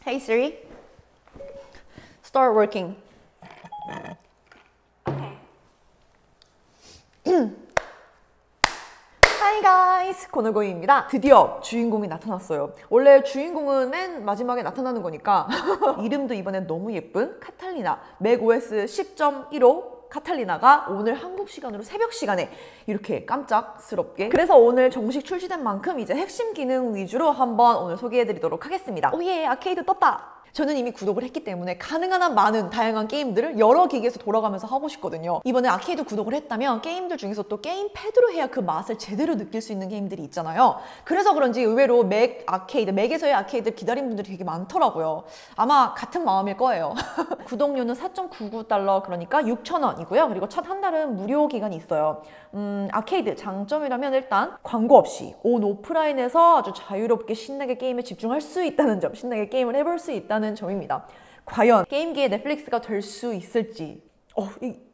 Hey Siri, start working. Hi guys! 코너고이입니다. 드디어 주인공이 나타났어요. 원래 주인공은 맨 마지막에 나타나는 거니까 이름도 이번엔 너무 예쁜 카탈리나 맥OS 10.15 카탈리나가 오늘 한국 시간으로 새벽 시간에 이렇게 깜짝스럽게, 그래서 오늘 정식 출시된 만큼 이제 핵심 기능 위주로 한번 오늘 소개해드리도록 하겠습니다. 오예, 아케이드 떴다! 저는 이미 구독을 했기 때문에 가능한 한 많은 다양한 게임들을 여러 기기에서 돌아가면서 하고 싶거든요. 이번에 아케이드 구독을 했다면 게임들 중에서 또 게임패드로 해야 그 맛을 제대로 느낄 수 있는 게임들이 있잖아요. 그래서 그런지 의외로 맥 아케이드, 맥에서의 아케이드 기다린 분들이 되게 많더라고요. 아마 같은 마음일 거예요. 구독료는 4.99달러, 그러니까 6,000원이고요. 그리고 첫 한 달은 무료 기간이 있어요. 아케이드 장점이라면 일단 광고 없이 온 오프라인에서 아주 자유롭게 신나게 게임에 집중할 수 있다는 점, 신나게 게임을 해볼 수 있다는 점입니다. 과연 게임기의 넷플릭스가 될 수 있을지.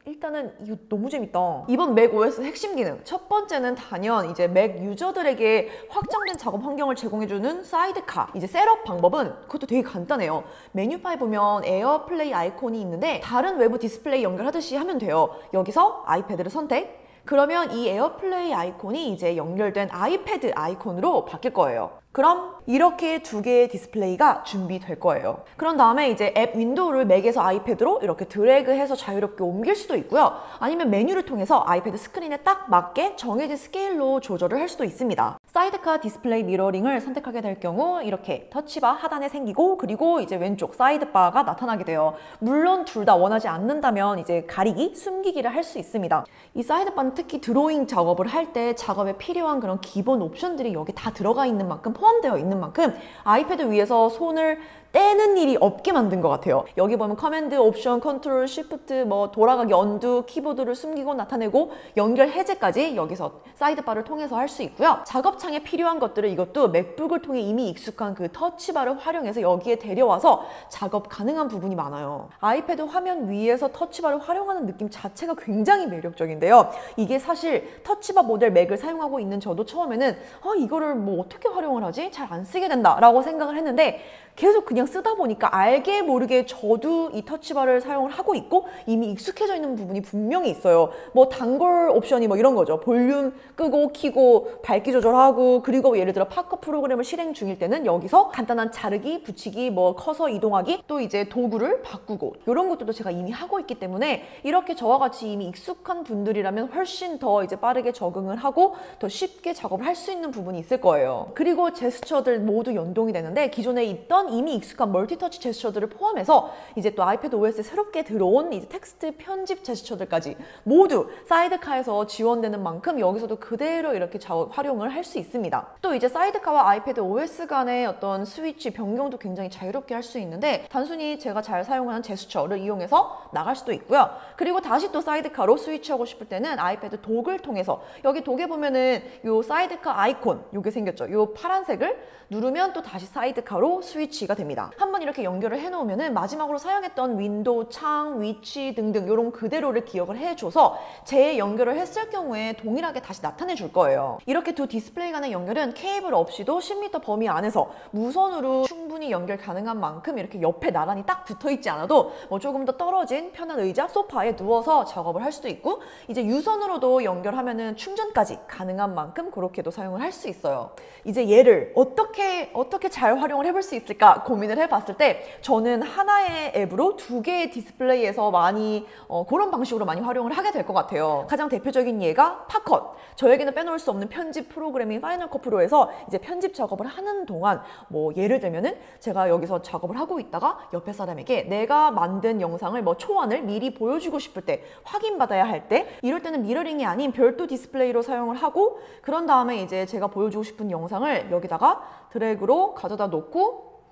일단은 이거 너무 재밌다. 이번 맥OS 핵심 기능 첫 번째는 단연 이제 맥 유저들에게 확장된 작업 환경을 제공해주는 사이드카. 이제 셋업 방법은 그것도 되게 간단해요. 메뉴바에 보면 에어플레이 아이콘이 있는데 다른 외부 디스플레이 연결하듯이 하면 돼요. 여기서 아이패드를 선택. 그러면 이 에어플레이 아이콘이 이제 연결된 아이패드 아이콘으로 바뀔 거예요. 그럼 이렇게 두 개의 디스플레이가 준비될 거예요. 그런 다음에 이제 앱 윈도우를 맥에서 아이패드로 이렇게 드래그해서 자유롭게 옮길 수도 있고요. 아니면 메뉴를 통해서 아이패드 스크린에 딱 맞게 정해진 스케일로 조절을 할 수도 있습니다. 사이드카 디스플레이 미러링을 선택하게 될 경우 이렇게 터치바 하단에 생기고, 그리고 이제 왼쪽 사이드바가 나타나게 돼요. 물론 둘 다 원하지 않는다면 이제 가리기, 숨기기를 할 수 있습니다. 이 사이드바는 특히 드로잉 작업을 할 때 작업에 필요한 그런 기본 옵션들이 여기 다 들어가 있는 만큼, 포함되어 있는 만큼 아이패드 위에서 손을 떼는 일이 없게 만든 것 같아요. 여기 보면 커맨드, 옵션, 컨트롤, 쉬프트, 뭐 돌아가기, 언두, 키보드를 숨기고 나타내고 연결 해제까지 여기서 사이드바를 통해서 할 수 있고요. 작업창에 필요한 것들을 이것도 맥북을 통해 이미 익숙한 그 터치바를 활용해서 여기에 데려와서 작업 가능한 부분이 많아요. 아이패드 화면 위에서 터치바를 활용하는 느낌 자체가 굉장히 매력적인데요. 이게 사실 터치바 모델 맥을 사용하고 있는 저도 처음에는 이거를 뭐 어떻게 활용을 하지? 잘 안 쓰게 된다 라고 생각을 했는데, 계속 그냥 쓰다 보니까 알게 모르게 저도 이 터치바를 사용을 하고 있고 이미 익숙해져 있는 부분이 분명히 있어요. 뭐 단골 옵션이 뭐 이런 거죠. 볼륨 끄고 키고 밝기 조절하고, 그리고 예를 들어 파커 프로그램을 실행 중일 때는 여기서 간단한 자르기, 붙이기, 뭐 커서 이동하기, 또 이제 도구를 바꾸고, 이런 것들도 제가 이미 하고 있기 때문에 이렇게 저와 같이 이미 익숙한 분들이라면 훨씬 더 이제 빠르게 적응을 하고 더 쉽게 작업을 할 수 있는 부분이 있을 거예요. 그리고 제스처들 모두 연동이 되는데, 기존에 있던 이미 익숙한 멀티터치 제스처들을 포함해서 이제 또 아이패드 OS에 새롭게 들어온 이제 텍스트 편집 제스처들까지 모두 사이드카에서 지원되는 만큼 여기서도 그대로 이렇게 활용을 할 수 있습니다. 또 이제 사이드카와 아이패드 OS 간의 어떤 스위치 변경도 굉장히 자유롭게 할 수 있는데, 단순히 제가 잘 사용하는 제스처를 이용해서 나갈 수도 있고요. 그리고 다시 또 사이드카로 스위치하고 싶을 때는 아이패드 독을 통해서, 여기 독에 보면은 요 사이드카 아이콘 요게 생겼죠. 요 파란색을 누르면 또 다시 사이드카로 스위치가 됩니다. 한번 이렇게 연결을 해놓으면 마지막으로 사용했던 윈도우, 창, 위치 등등 이런 그대로를 기억을 해줘서 재연결을 했을 경우에 동일하게 다시 나타내 줄 거예요. 이렇게 두 디스플레이 간의 연결은 케이블 없이도 10m 범위 안에서 무선으로 충분히 연결 가능한 만큼 이렇게 옆에 나란히 딱 붙어 있지 않아도 뭐 조금 더 떨어진 편한 의자, 소파에 누워서 작업을 할 수도 있고, 이제 유선으로도 연결하면은 충전까지 가능한 만큼 그렇게도 사용을 할 수 있어요. 이제 얘를 어떻게 잘 활용을 해볼 수 있을까 고민을 해봤을 때, 저는 하나의 앱으로 두 개의 디스플레이에서 많이 그런 방식으로 많이 활용을 하게 될 것 같아요. 가장 대표적인 예가 팝컷. 저에게는 빼놓을 수 없는 편집 프로그램인 파이널 컷 프로에서 이제 편집 작업을 하는 동안, 뭐 예를 들면은 제가 여기서 작업을 하고 있다가 옆에 사람에게 내가 만든 영상을 뭐 초안을 미리 보여주고 싶을 때, 확인받아야 할 때, 이럴 때는 미러링이 아닌 별도 디스플레이로 사용을 하고, 그런 다음에 이제 제가 보여주고 싶은 영상을 여기다가 드래그로 가져다 놓고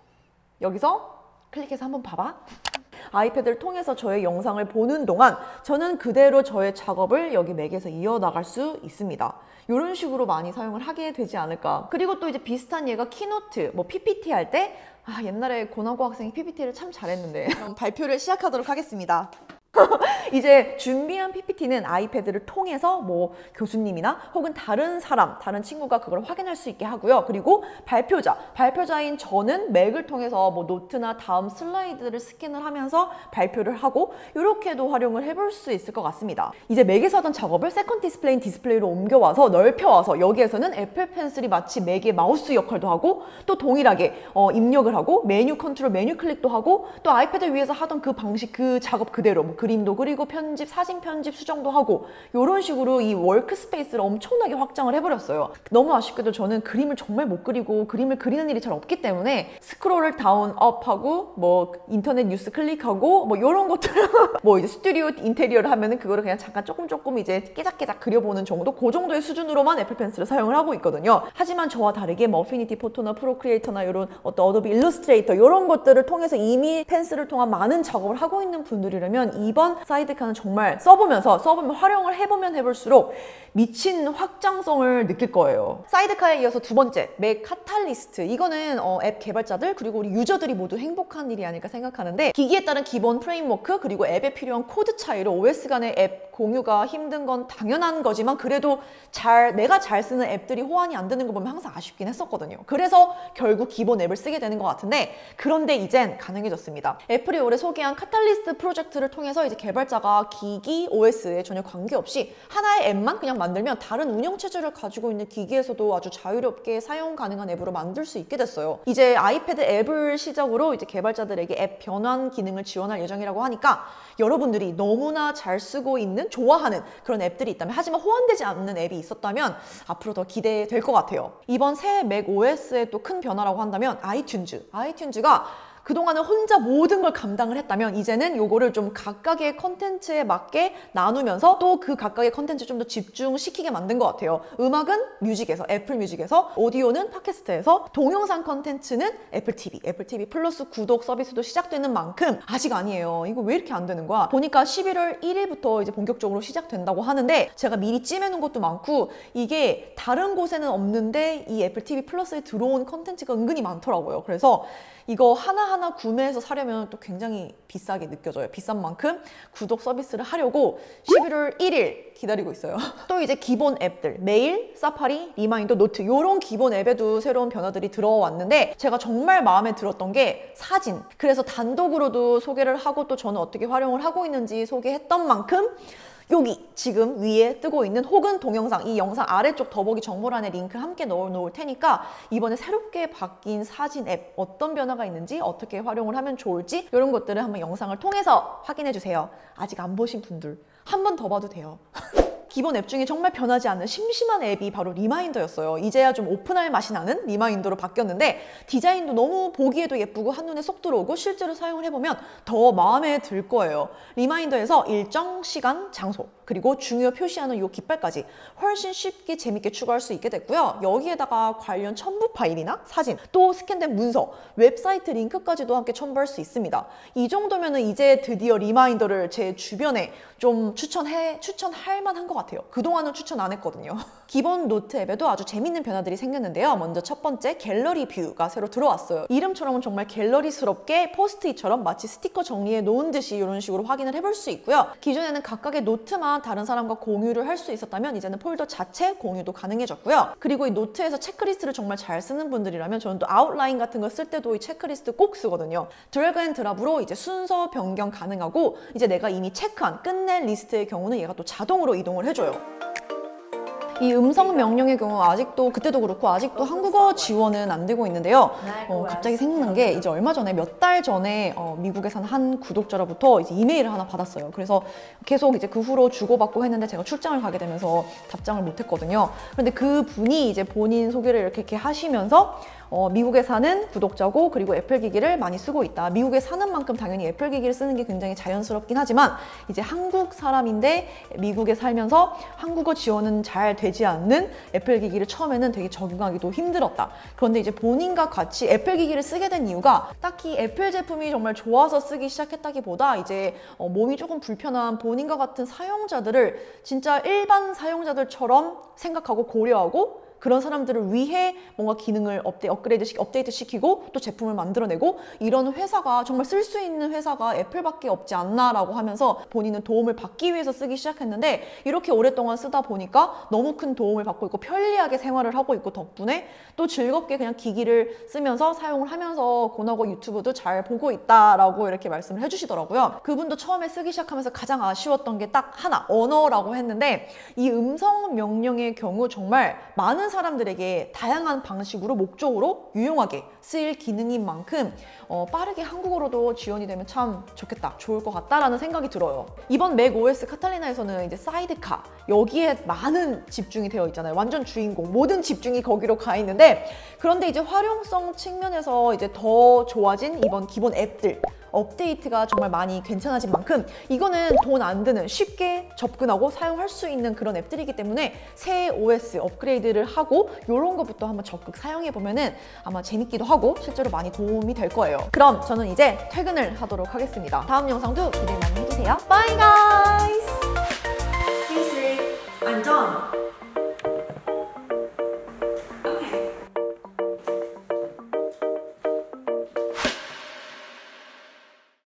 여기서 클릭해서 한번 봐봐. 아이패드를 통해서 저의 영상을 보는 동안 저는 그대로 저의 작업을 여기 맥에서 이어나갈 수 있습니다. 이런 식으로 많이 사용을 하게 되지 않을까. 그리고 또 이제 비슷한 예가 키노트, 뭐 PPT 할 때, 옛날에 고나고 학생이 PPT를 참 잘했는데. 그럼 발표를 시작하도록 하겠습니다. 이제 준비한 PPT는 아이패드를 통해서 뭐 교수님이나 혹은 다른 사람, 다른 친구가 그걸 확인할 수 있게 하고요. 그리고 발표자인 저는 맥을 통해서 뭐 노트나 다음 슬라이드를 스캔을 하면서 발표를 하고 이렇게도 활용을 해볼 수 있을 것 같습니다. 이제 맥에서 하던 작업을 세컨드 디스플레이로 옮겨와서 넓혀와서 여기에서는 애플 펜슬이 마치 맥의 마우스 역할도 하고 또 동일하게 입력을 하고 메뉴 컨트롤, 메뉴 클릭도 하고 또 아이패드 위에서 하던 그 방식, 그 작업 그대로 뭐 그림도 그리고 편집, 사진 편집, 수정도 하고 이런 식으로 이 워크스페이스를 엄청나게 확장을 해버렸어요. 너무 아쉽게도 저는 그림을 정말 못 그리고 그림을 그리는 일이 잘 없기 때문에 스크롤을 다운, 업하고 뭐 인터넷 뉴스 클릭하고 뭐 이런 것들 뭐 이제 스튜디오 인테리어를 하면은 그거를 그냥 잠깐 조금 이제 깨작깨작 그려보는 정도, 그 정도의 수준으로만 애플 펜슬을 사용을 하고 있거든요. 하지만 저와 다르게 뭐 어피니티 포토나 프로크리에이터나 이런 어떤 어도비 일러스트레이터 이런 것들을 통해서 이미 펜슬을 통한 많은 작업을 하고 있는 분들이라면 이번 사이드카는 정말 써보면 활용을 해보면 해볼수록 미친 확장성을 느낄 거예요. 사이드카에 이어서 두 번째, 맥 카탈리스트. 이거는 앱 개발자들 그리고 우리 유저들이 모두 행복한 일이 아닐까 생각하는데, 기기에 따른 기본 프레임워크 그리고 앱에 필요한 코드 차이로 OS 간의 앱 공유가 힘든 건 당연한 거지만 그래도 내가 잘 쓰는 앱들이 호환이 안 되는 거 보면 항상 아쉽긴 했었거든요. 그래서 결국 기본 앱을 쓰게 되는 것 같은데, 그런데 이젠 가능해졌습니다. 애플이 올해 소개한 카탈리스트 프로젝트를 통해서 이제 개발자가 기기 OS에 전혀 관계없이 하나의 앱만 그냥 만들면 다른 운영체제를 가지고 있는 기기에서도 아주 자유롭게 사용 가능한 앱으로 만들 수 있게 됐어요. 이제 아이패드 앱을 시작으로 이제 개발자들에게 앱 변환 기능을 지원할 예정이라고 하니까 여러분들이 너무나 잘 쓰고 있는, 좋아하는 그런 앱들이 있다면, 하지만 호환되지 않는 앱이 있었다면 앞으로 더 기대될 것 같아요. 이번 새 맥 OS의 또 큰 변화라고 한다면 아이튠즈가 그동안은 혼자 모든 걸 감당을 했다면 이제는 요거를 좀 각각의 컨텐츠에 맞게 나누면서 또 그 각각의 컨텐츠를 좀 더 집중시키게 만든 것 같아요. 음악은 뮤직에서, 애플 뮤직에서, 오디오는 팟캐스트에서, 동영상 컨텐츠는 애플 TV 플러스 구독 서비스도 시작되는 만큼 아직 아니에요. 이거 왜 이렇게 안 되는 거야? 보니까 11월 1일부터 이제 본격적으로 시작된다고 하는데, 제가 미리 찜해놓은 것도 많고 이게 다른 곳에는 없는데 이 애플 TV 플러스에 들어온 컨텐츠가 은근히 많더라고요. 그래서 이거 하나하나 구매해서 사려면 또 굉장히 비싸게 느껴져요. 비싼 만큼 구독 서비스를 하려고 11월 1일 기다리고 있어요. 또 이제 기본 앱들, 메일, 사파리, 리마인더, 노트 이런 기본 앱에도 새로운 변화들이 들어왔는데, 제가 정말 마음에 들었던 게 사진. 그래서 단독으로도 소개를 하고 또 저는 어떻게 활용을 하고 있는지 소개했던 만큼 여기 지금 위에 뜨고 있는 혹은 동영상, 이 영상 아래쪽 더보기 정보란에 링크 함께 넣어놓을 테니까 이번에 새롭게 바뀐 사진 앱 어떤 변화가 있는지, 어떻게 활용을 하면 좋을지 이런 것들을 한번 영상을 통해서 확인해 주세요. 아직 안 보신 분들 한 번 더 봐도 돼요. 기본 앱 중에 정말 변하지 않는 심심한 앱이 바로 리마인더였어요. 이제야 좀 오픈할 맛이 나는 리마인더로 바뀌었는데, 디자인도 너무 보기에도 예쁘고 한눈에 쏙 들어오고 실제로 사용을 해보면 더 마음에 들 거예요. 리마인더에서 일정 시간, 장소, 그리고 중요 표시하는 이 깃발까지 훨씬 쉽게 재밌게 추가할 수 있게 됐고요. 여기에다가 관련 첨부 파일이나 사진, 또 스캔된 문서, 웹사이트 링크까지도 함께 첨부할 수 있습니다. 이 정도면은 이제 드디어 리마인더를 제 주변에 좀 추천할 만한 것 같아요. 그동안은 추천 안 했거든요. 기본 노트 앱에도 아주 재밌는 변화들이 생겼는데요. 먼저 첫 번째, 갤러리 뷰가 새로 들어왔어요. 이름처럼은 정말 갤러리스럽게 포스트잇처럼 마치 스티커 정리해 놓은 듯이 이런 식으로 확인을 해볼 수 있고요. 기존에는 각각의 노트만 다른 사람과 공유를 할 수 있었다면 이제는 폴더 자체 공유도 가능해졌고요. 그리고 이 노트에서 체크리스트를 정말 잘 쓰는 분들이라면, 저는 또 아웃라인 같은 거 쓸 때도 이 체크리스트 꼭 쓰거든요. 드래그 앤 드랍으로 이제 순서 변경 가능하고, 이제 내가 이미 체크한 끝낼 리스트의 경우는 얘가 또 자동으로 이동을 해줘요. 이 음성 명령의 경우 아직도, 그때도 그렇고 아직도 한국어 지원은 안 되고 있는데요. 갑자기 생각난 게, 이제 얼마 전에 몇 달 전에 미국에 사는 한 구독자로부터 이제 이메일을 하나 받았어요. 그래서 계속 이제 그 후로 주고받고 했는데 제가 출장을 가게 되면서 답장을 못 했거든요. 그런데 그 분이 이제 본인 소개를 이렇게 하시면서 미국에 사는 구독자고, 그리고 애플 기기를 많이 쓰고 있다. 미국에 사는 만큼 당연히 애플 기기를 쓰는 게 굉장히 자연스럽긴 하지만 이제 한국 사람인데 미국에 살면서 한국어 지원은 잘 되지 않는 애플 기기를 처음에는 되게 적응하기도 힘들었다. 그런데 이제 본인과 같이 애플 기기를 쓰게 된 이유가 딱히 애플 제품이 정말 좋아서 쓰기 시작했다기보다 이제 몸이 조금 불편한 본인과 같은 사용자들을 진짜 일반 사용자들처럼 생각하고 고려하고 그런 사람들을 위해 뭔가 기능을 업데이트 시키고 또 제품을 만들어내고 이런 회사가 정말 쓸 수 있는 회사가 애플밖에 없지 않나라고 하면서 본인은 도움을 받기 위해서 쓰기 시작했는데 이렇게 오랫동안 쓰다 보니까 너무 큰 도움을 받고 있고 편리하게 생활을 하고 있고 덕분에 또 즐겁게 그냥 기기를 쓰면서 사용을 하면서 고나고 유튜브도 잘 보고 있다라고 이렇게 말씀을 해주시더라고요. 그분도 처음에 쓰기 시작하면서 가장 아쉬웠던 게 딱 하나, 언어라고 했는데 이 음성 명령의 경우 정말 많은 사람들에게 다양한 방식으로 목적으로 유용하게 쓰일 기능인 만큼 빠르게 한국어로도 지원이 되면 참 좋겠다, 좋을 것 같다라는 생각이 들어요. 이번 맥OS 카탈리나에서는 이제 사이드카 여기에 많은 집중이 되어 있잖아요. 완전 주인공, 모든 집중이 거기로 가 있는데 그런데 이제 활용성 측면에서 이제 더 좋아진 이번 기본 앱들 업데이트가 정말 많이 괜찮아진 만큼 이거는 돈 안 드는 쉽게 접근하고 사용할 수 있는 그런 앱들이기 때문에 새 OS 업그레이드를 하고 이런 것부터 한번 적극 사용해 보면은 아마 재밌기도 하고 실제로 많이 도움이 될 거예요. 그럼 저는 이제 퇴근을 하도록 하겠습니다. 다음 영상도 기대 많이 해주세요. Bye guys! Hey Siri, I'm done.